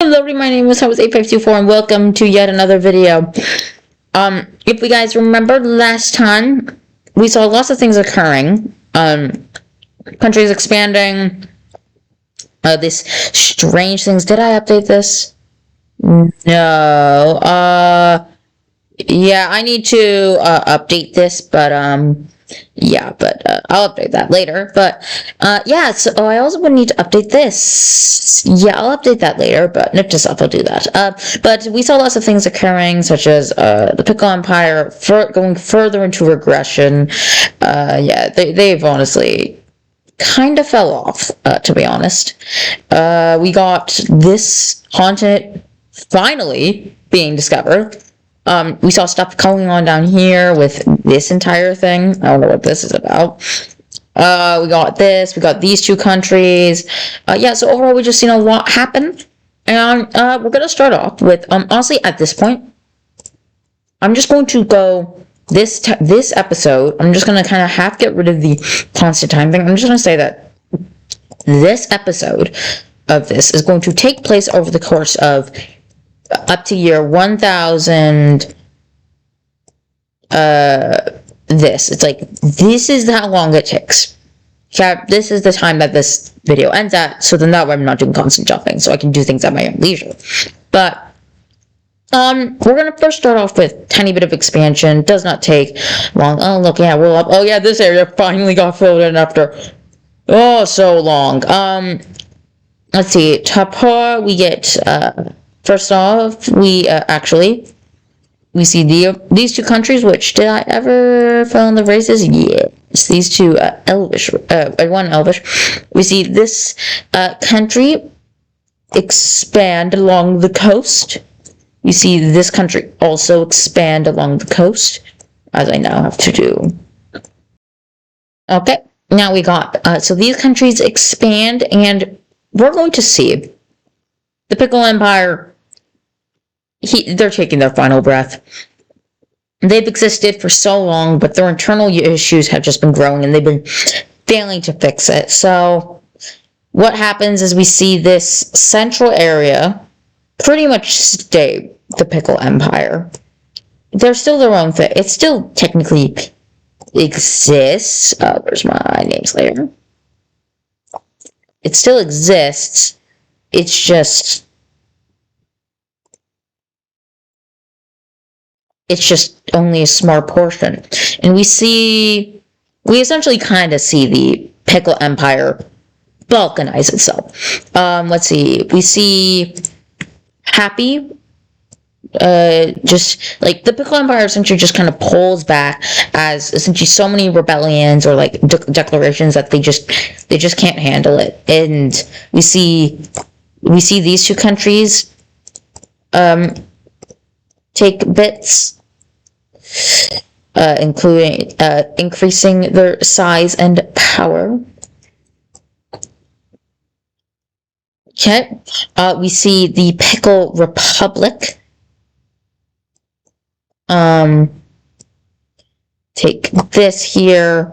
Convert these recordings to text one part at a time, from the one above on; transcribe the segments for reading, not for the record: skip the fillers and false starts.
Hello, my name is House8524 and welcome to yet another video. If you guys remember last time, we saw lots of things occurring. Countries expanding, these strange things. Did I update this? No. Yeah, I need to, update this, but, yeah, but I'll update that later. But yeah, so I also would need to update this. Yeah, I'll update that later, but note to self, I'll do that. But we saw lots of things occurring, such as the Pickle Empire going further into regression. Yeah, they've honestly kind of fell off, to be honest. We got this continent finally being discovered. We saw stuff going on down here with this entire thing. I don't know what this is about. We got this. We got these two countries. Yeah, so overall, we just seen a lot happen. And we're going to start off with, honestly, at this point, I'm just going to go this episode. I'm just going to kind of have to get rid of the constant time thing. I'm just going to say that this episode of this is going to take place over the course of up to year 1000. This is how long it takes. Yeah, this is the time that this video ends at, so then that way I'm not doing constant jumping, so I can do things at my own leisure. But we're gonna first start off with a tiny bit of expansion. Does not take long. Oh look, yeah, we're up. Oh yeah, this area finally got filled in after so long. Let's see, Tapar, we get first off, we see these two countries. Which, did I ever fill in the races? Yes, these two Elvish, one Elvish. We see this country expand along the coast. You see this country also expand along the coast, as I now have to do. Okay, now we got so these countries expand, and we're going to see the Pickle Empire. They're taking their final breath. They've existed for so long, but their internal issues have just been growing, and they've been failing to fix it. So what happens is we see this central area pretty much stay the Pickle Empire. They're still their own thing. It still technically exists. Where's my nameslayer? It still exists. It's just only a small portion. And we essentially kind of see the Pickle Empire balkanize itself. Let's see, we see Happy, just like the Pickle Empire essentially just kind of pulls back as essentially so many rebellions or like declarations that they just can't handle it. And we see these two countries take bits, including increasing their size and power. Okay, we see the Pickle Republic take this here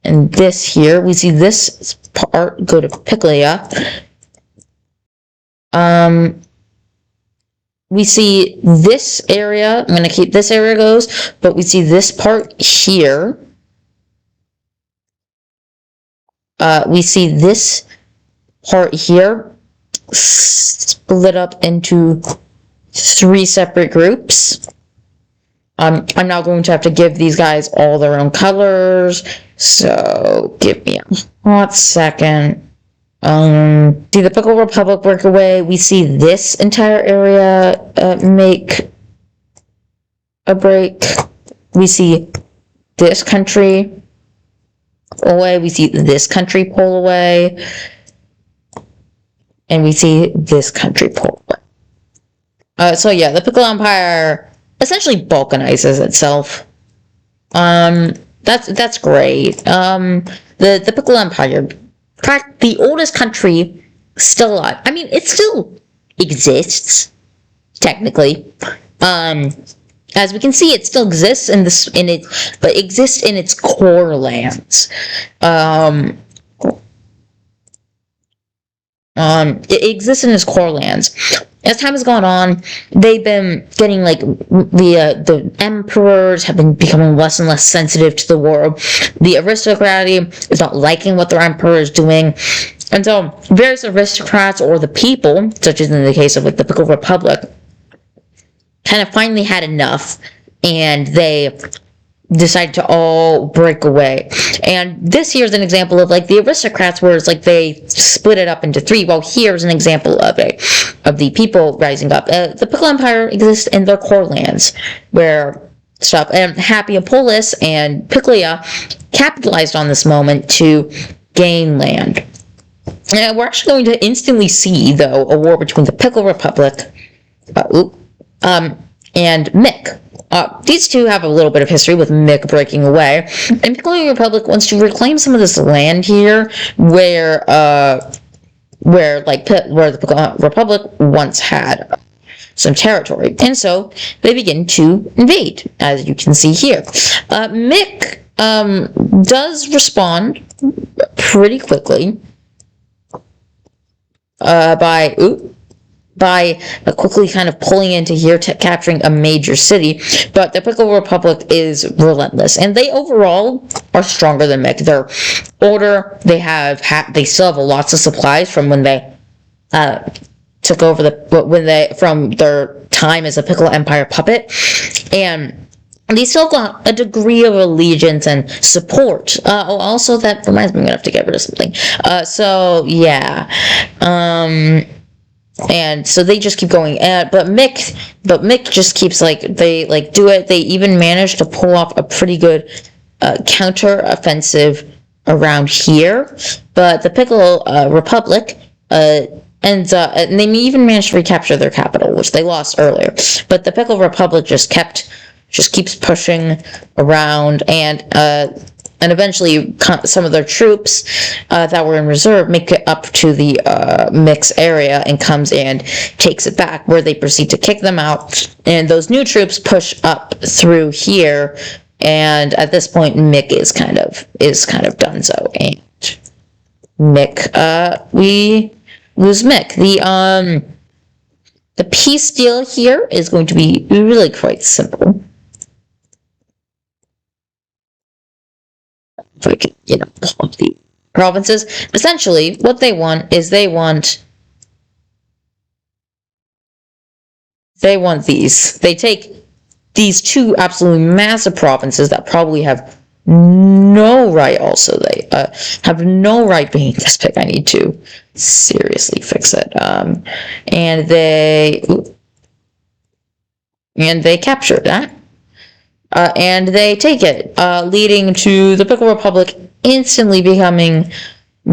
and this here. We see this part go to Picklia. We see this area. I'm going to keep this area goes, but we see this part here. We see this part here split up into 3 separate groups. I'm now going to have to give these guys all their own colors, so give me a hot second. See the Pickle Republic work away. We see this entire area make a break. We see this country away. We see this country pull away. And we see this country pull away. So yeah, the Pickle Empire essentially balkanizes itself. That's great. The Pickle Empire, the oldest country still alive. I mean, it still exists technically. As we can see, it still exists but exists in its core lands. it exists in his core lands. As time has gone on, they've been getting like the emperors have been becoming less and less sensitive to the world. The aristocracy is not liking what their emperor is doing. And so various aristocrats or the people, such as in the case of like the Pickle Republic, kind of finally had enough, and they decided to all break away. And this here is an example of like the aristocrats, where it's like they split it up into three. Well, here's an example of the people rising up. The Pickle Empire exists in their core lands, where stuff and Happyopolis and Picklia capitalized on this moment to gain land. And we're actually going to instantly see, though, a war between the Pickle Republic and Mick. These two have a little bit of history, with Mick breaking away, and Pickle Republic wants to reclaim some of this land here, where the Pickle Republic once had some territory, and so they begin to invade, as you can see here. Mick does respond pretty quickly by quickly kind of pulling into here, capturing a major city. But the Pickle Republic is relentless, and they overall are stronger than Mick. They're older. They still have lots of supplies from when they took over from their time as a Pickle Empire puppet, and they still got a degree of allegiance and support. Also, that reminds me, I'm gonna have to get rid of something. So yeah. And so they just keep going. But Mick just keeps they do it. They even managed to pull off a pretty good counter offensive around here. But the Pickle Republic and they even managed to recapture their capital, which they lost earlier. But the Pickle Republic just keeps pushing around, and eventually some of their troops that were in reserve make it up to the Mick's area and comes and takes it back, where they proceed to kick them out, and those new troops push up through here, and at this point Mick is kind of donezo, and we lose Mick. The peace deal here is going to be really quite simple. If we could, pull up the provinces. Essentially, what they want is they want these. They take these two absolutely massive provinces that probably have no right. Also, they have no right being this big. I need to seriously fix it. And they capture that. And they take it, leading to the Pickle Republic instantly becoming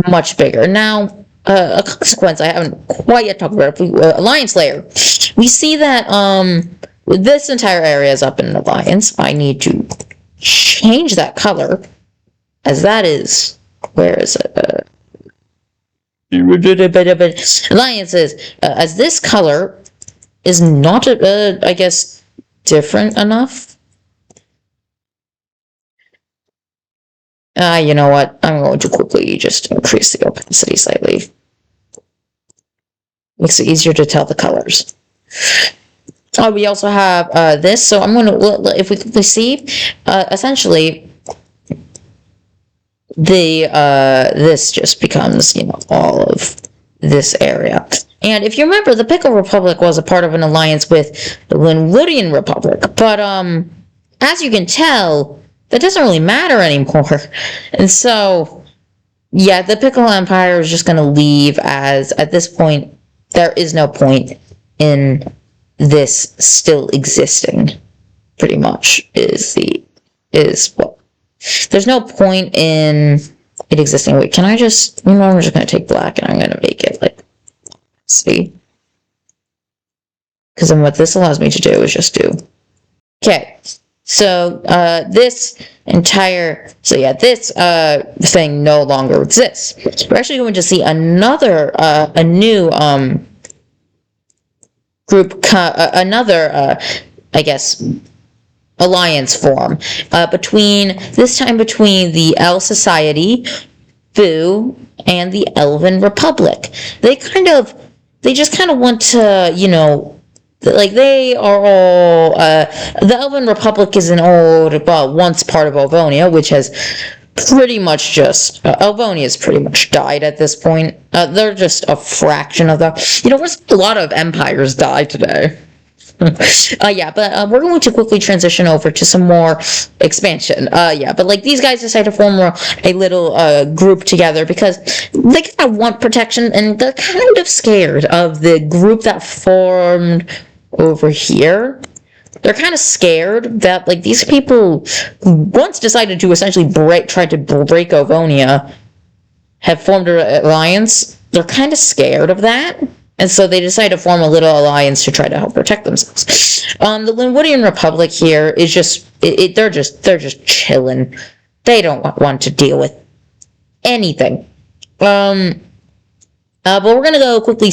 much bigger. Now, a consequence I haven't quite yet talked about, Alliance Layer. We see that this entire area is up in an alliance. I need to change that color, as that is, where is it? Alliances, as this color is not, I guess, different enough. You know what? I'm going to quickly just increase the opacity slightly. Makes it easier to tell the colors. We also have this. So I'm going to, if we quickly see, essentially, this just becomes, all of this area. And if you remember, the Pickle Republic was a part of an alliance with the Linwoodian Republic. But as you can tell, that doesn't really matter anymore. And so, yeah, the Pickle Empire is just going to leave, as at this point, there is no point in this still existing, pretty much, is what. There's no point in it existing. Wait, can I just, I'm just going to take black and I'm going to make it see? Because then what this allows me to do is just do. Okay. So, this thing no longer exists. We're actually going to see a new, group, I guess, alliance form, between the L Society, Boo, and the Elven Republic. They just kind of want to, like they are all, the Elven Republic is an old, once part of Elvonia, which has pretty much just, Elvonia's pretty much died at this point. They're just a fraction of that. A lot of empires die today. But we're going to quickly transition over to some more expansion. But like these guys decide to form a little group together because they kind of want protection and they're kind of scared of the group that formed over here. They're kind of scared that like these people once decided to essentially try to break Ovonia have formed an alliance. They're kind of scared of that. And so they decide to form a little alliance to try to help protect themselves. The Linwoodian Republic here is they're just chilling. They don't want to deal with anything. But we're gonna go quickly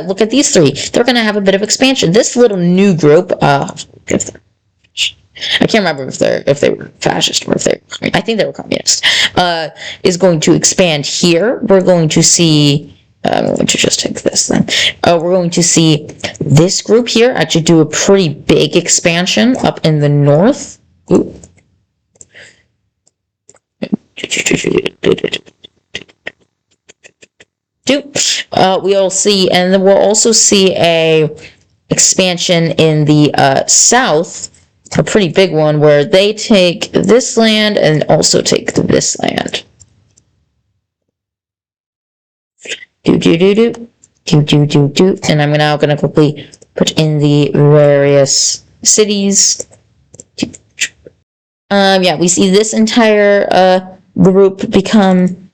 look at these three. They're gonna have a bit of expansion. This little new group, I can't remember if they were fascist or I think they were communist. Is going to expand here. We're going to see. I'm going to just take this then. We're going to see this group here actually do a pretty big expansion up in the north. Ooh. We'll see, and then we'll also see a expansion in the south, a pretty big one, where they take this land and also take this land. And I'm now going to quickly put in the various cities. We see this entire group become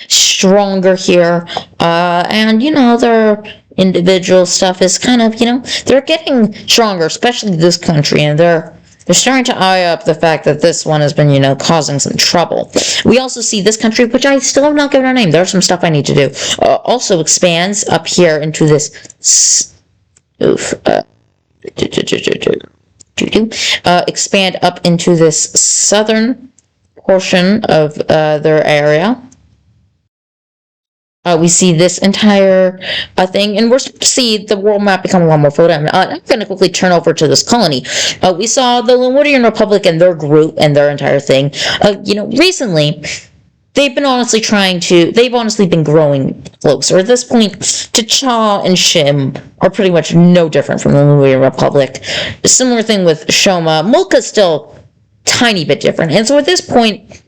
stronger here. And their individual stuff is kind of, they're getting stronger, especially this country, and they're starting to eye up the fact that this one has been, causing some trouble. We also see this country, which I still have not given a name. There's some stuff I need to do. Also expands up here into this. Expand up into this southern portion of their area. We see this entire thing, and we're starting to see the world map become a lot more fluid. I'm going to quickly turn over to this colony. We saw the Linwoodian Republic and their group and their entire thing. Recently, they've honestly been growing closer. At this point, T'Cha and Shim are pretty much no different from the Linwoodian Republic. A similar thing with Shoma. Mulka's still a tiny bit different, and so at this point,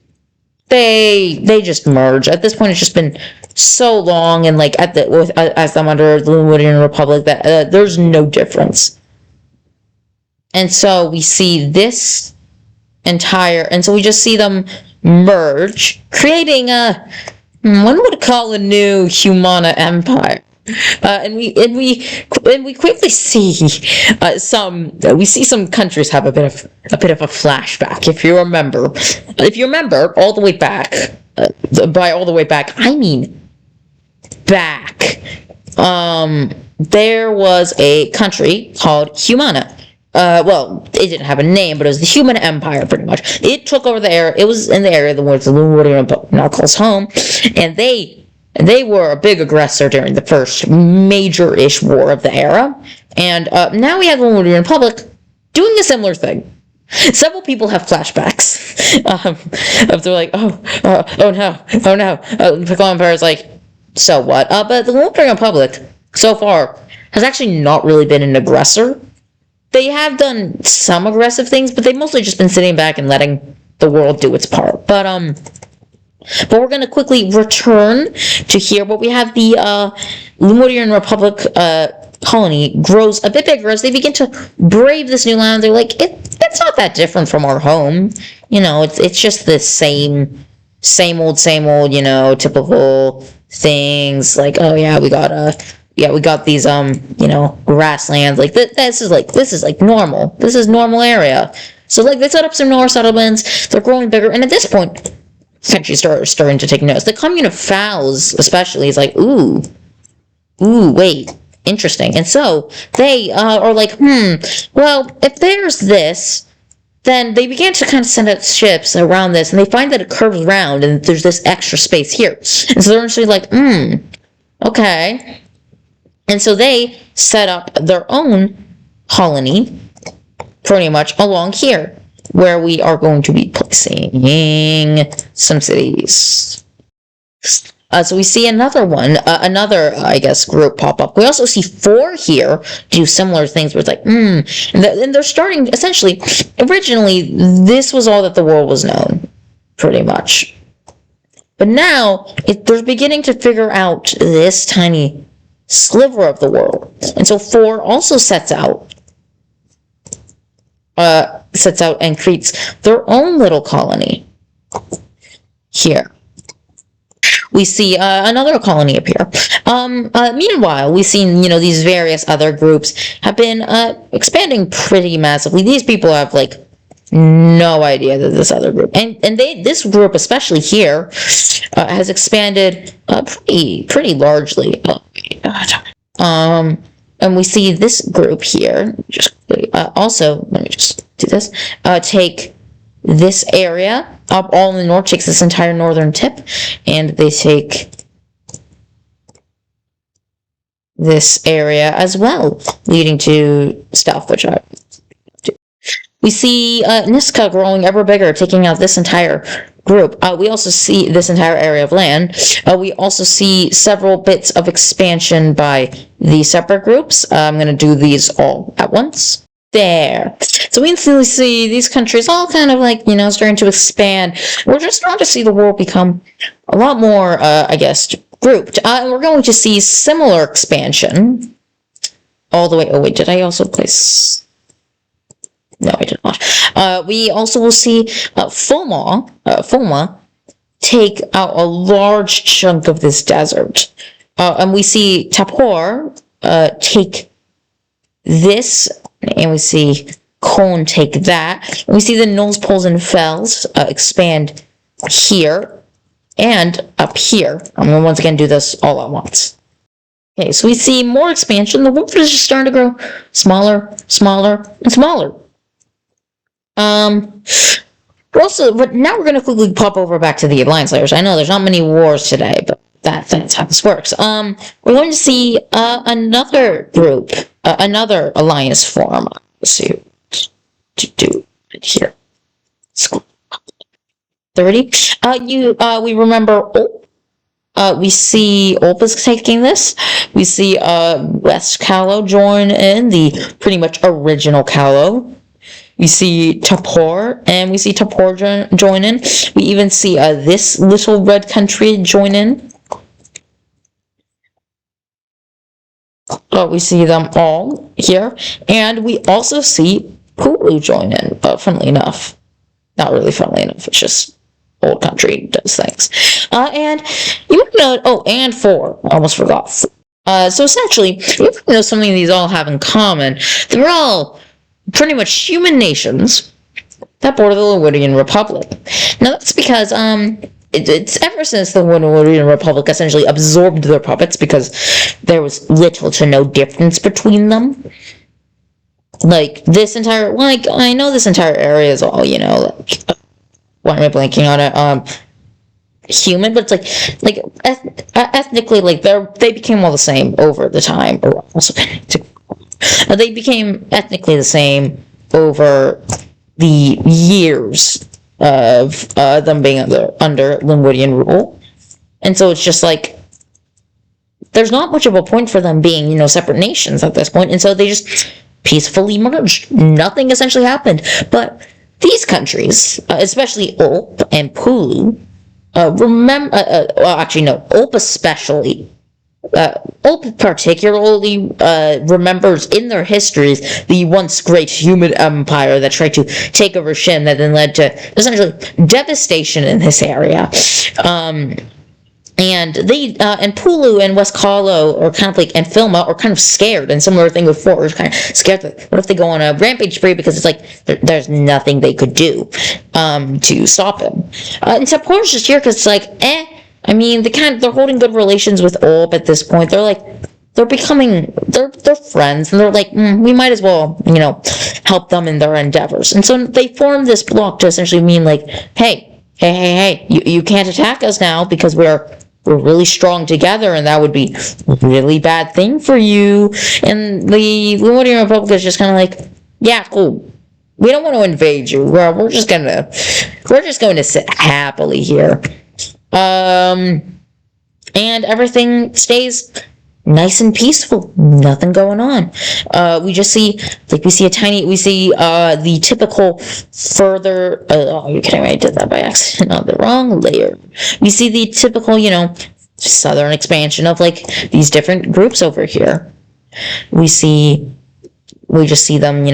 they just merge. At this point, it's just been so long, and like as them under the Linwoodian Republic, that there's no difference. And so we see this and so we just see them merge, creating one would call a new Humana empire. And we quickly see some countries have a bit of a flashback. If you remember all the way back, by all the way back I mean back, there was a country called Humana. It didn't have a name, but it was the Human Empire, pretty much. It took over the area. It was in the area where the Linwoodian now calls home, and they were a big aggressor during the first major-ish war of the era. And now we have the Linwoodian Republic doing a similar thing. Several people have flashbacks. They're like, oh no. The Pickle Empire is like, so what? But the Linwoodian Republic, so far, has actually not really been an aggressor. They have done some aggressive things, but they've mostly just been sitting back and letting the world do its part. But we're going to quickly return to here, where we have the Linwoodian Republic colony grows a bit bigger as they begin to brave this new land. They're like, it's not that different from our home. It's just the same old, typical things. Like, oh yeah, we got these grasslands. Like this is like normal. This is normal area. So like they set up some more settlements. They're growing bigger, and at this point, countries starting to take notice. The commune of Fowls, especially, is like, ooh, wait, interesting. And so they are like, well, if there's this, then they began to kind of send out ships around this, and they find that it curves around, and there's this extra space here. And so they're actually like, okay. And so they set up their own colony, pretty much along here, where we are going to be placing some cities. So we see another one, I guess, group pop up. We also see 4 here do similar things where it's like, and they're starting, essentially, originally, this was all that the world was known, pretty much. But now, they're beginning to figure out this tiny sliver of the world. And so 4 also sets out and creates their own little colony here. We see another colony appear. Meanwhile, we've seen, these various other groups have been expanding pretty massively. These people have, like, no idea that this other group, and this group, especially here, has expanded pretty largely. And we see this group here, also, let me just do this, take this area up all in the north, takes this entire northern tip, and they take this area as well, leading to stuff, which I do. We see Niska growing ever bigger, taking out this entire group. We also see this entire area of land. We also see several bits of expansion by the separate groups. I'm going to do these all at once. There. So we instantly see these countries all kind of like, starting to expand. We're just starting to see the world become a lot more, I guess, grouped. And we're going to see similar expansion all the way. Oh, wait, did I also place? No, I did not. We also will see Foma take out a large chunk of this desert. And we see Tapor take this, and we see Cone take that. And we see the Knolls, Poles, and Fells expand here and up here. I'm going to once again do this all at once. Okay, so we see more expansion. The world is just starting to grow smaller, smaller, and smaller. But now we're going to quickly pop over back to the Alliance layers. I know there's not many wars today, but that's how this works. We're going to see another group, another alliance form. Let's see what to do here. 30. We remember we see Olpa's taking this. We see West Callow join in, the pretty much original Callow. We see Tapor, and we see Tapor join in. We even see this little red country join in. We see them all here. And we also see Pulu join in, but funnily enough. Not really funnily enough, it's just old country does things. And you might know, and 4, I almost forgot. So essentially, you might know something these all have in common. They're all pretty much human nations that border the Linwoodian Republic. Now that's because it's ever since the Linwoodian Republic essentially absorbed the Republics, because there was little to no difference between them. Like this entire, I know this entire area is all, why am I blanking on it? Human, but it's like ethnically, they became all the same over the time, or also they became ethnically the same over the years of them being under Linwoodian rule. And so it's just like, there's not much of a point for them being, separate nations at this point, and so they just peacefully merged. Nothing essentially happened. But these countries, especially Ulp and Pulu, Ulp especially, Ulp particularly remembers in their histories the once great human empire that tried to take over Shin, that then led to essentially devastation in this area. And they and Pulu and West Callow are kind of like, and Filma are kind of scared, and similar thing with 4 is kind of scared that what if they go on a rampage spree, because it's like there's nothing they could do to stop him. And Tapor's just here because it's like, I mean, they're holding good relations with Ulp at this point. They're like, they're friends, and they're like, we might as well, help them in their endeavors. And so they form this block to essentially mean like, hey, you can't attack us now because we're really strong together, and that would be a really bad thing for you. And the Lemurian Republic is just kind of like, yeah, cool. We don't want to invade you. We're just going to sit happily here. And everything stays nice and peaceful, nothing going on. We see the typical further, oh, you're kidding me, I did that by accident on the wrong layer. We see the typical, southern expansion of like these different groups over here. We just see them,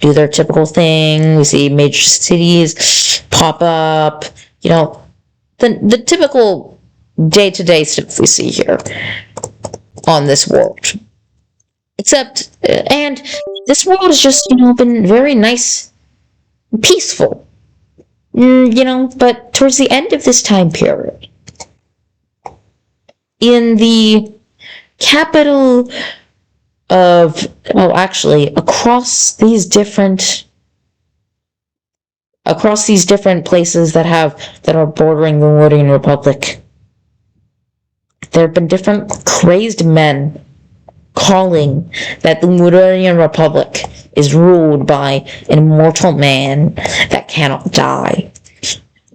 do their typical thing. We see major cities pop up, the typical day-to-day stuff we see here on this world. Except, and this world has just, been very nice, peaceful. But towards the end of this time period, in the capital of, across these different places that are bordering the Lemurian Republic, there have been different crazed men calling that the Lemurian Republic is ruled by an immortal man that cannot die.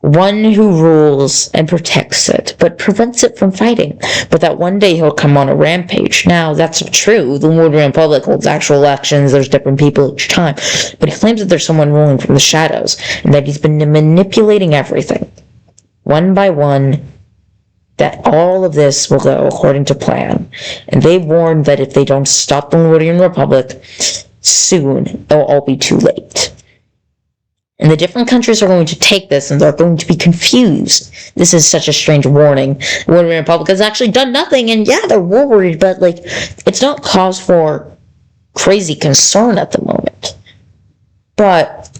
One who rules and protects it, but prevents it from fighting. But that one day he'll come on a rampage. Now, that's not true. The Lemurian Republic holds actual elections. There's different people each time. But he claims that there's someone ruling from the shadows, and that he's been manipulating everything. One by one, that all of this will go according to plan. And they warned that if they don't stop the Lemurian Republic, soon it'll all be too late. And the different countries are going to take this, and they're going to be confused. This is such a strange warning. The Lemurian Republic has actually done nothing, and yeah, they're worried, but it's not cause for crazy concern at the moment. But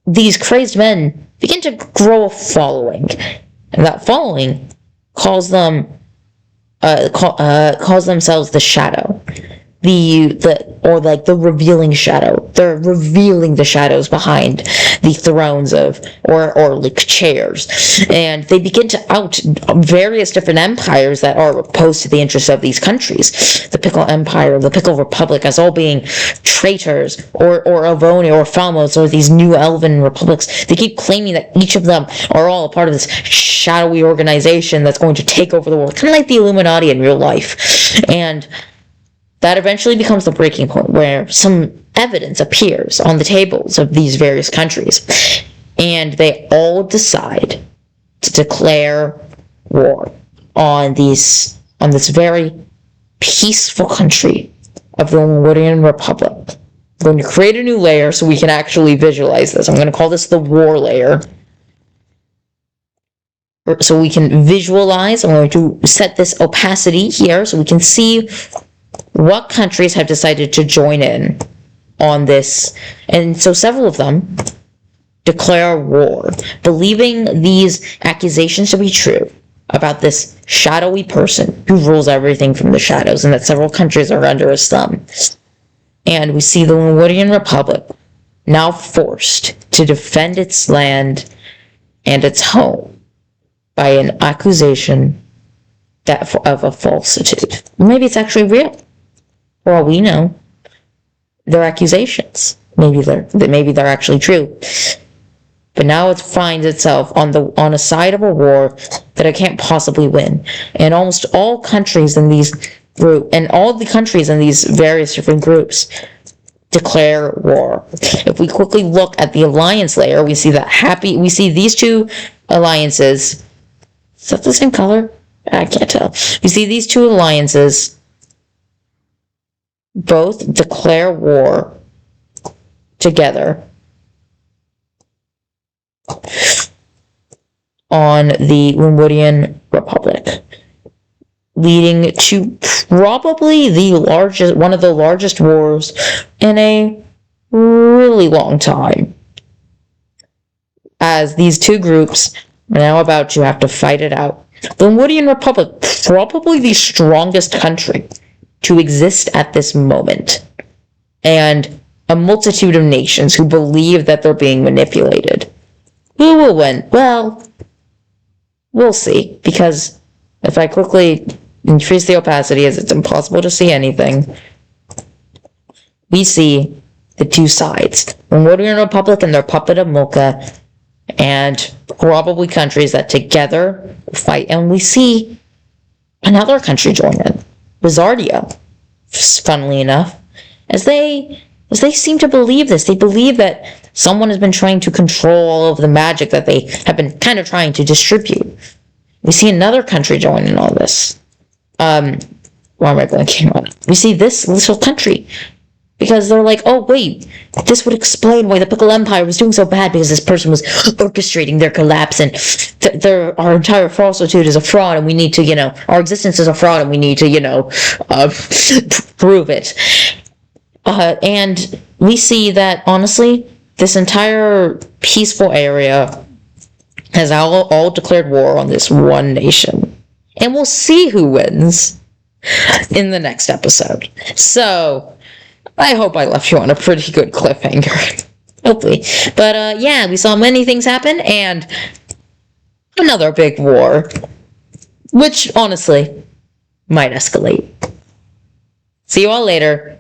these crazed men begin to grow a following. And that following calls themselves the Shadow, the revealing shadow. They're revealing the shadows behind the thrones or like chairs, and they begin to out various different empires that are opposed to the interests of these countries. The Pickle Empire, the Pickle Republic, as all being traitors, or Avonia or Falmos, or these new elven republics. They keep claiming that each of them are all a part of this shadowy organization that's going to take over the world, kind of like the Illuminati in real life. And that eventually becomes the breaking point where some evidence appears on the tables of these various countries, and they all decide to declare war on this very peaceful country of the Lemurian Republic. I'm going to create a new layer so we can actually visualize this. I'm going to call this the war layer. So we can visualize. I'm going to set this opacity here so we can see what countries have decided to join in on this. And so several of them declare war, believing these accusations to be true about this shadowy person who rules everything from the shadows, and that several countries are under his thumb. And we see the Lemurian Republic now forced to defend its land and its home by an accusation of a falsitude. Maybe it's actually real. For all we know, they're accusations. Maybe they're actually true. But now it finds itself on a side of a war that it can't possibly win. And almost all countries in these various different groups declare war. If we quickly look at the alliance layer, we see these two alliances. Is that the same color? I can't tell. We see these two alliances both declare war together on the Lemurian Republic, leading to probably one of the largest wars in a really long time, as these two groups are now about to have to fight it out The Woodian Republic, probably the strongest country to exist at this moment, and a multitude of nations who believe that they're being manipulated. Who will win? Well, we'll see, because if I quickly increase the opacity as it's impossible to see anything, we see the two sides. The Woodian Republic and their puppet of Milka, and probably countries that together fight. And we see another country join in, Bizardia, funnily enough, as they seem to believe this. They believe that someone has been trying to control all of the magic that they have been kind of trying to distribute. We see another country join in all this. Why am I blanking on it? We see this little country, because they're like, oh wait, this would explain why the Pickle Empire was doing so bad, because this person was orchestrating their collapse, and our entire falsitude is a fraud, and we need to, our existence is a fraud, and we need to, prove it. And we see that, honestly, this entire peaceful area has all declared war on this one nation. And we'll see who wins in the next episode. So, I hope I left you on a pretty good cliffhanger. Hopefully. But, yeah, we saw many things happen, and another big war. Which, honestly, might escalate. See you all later.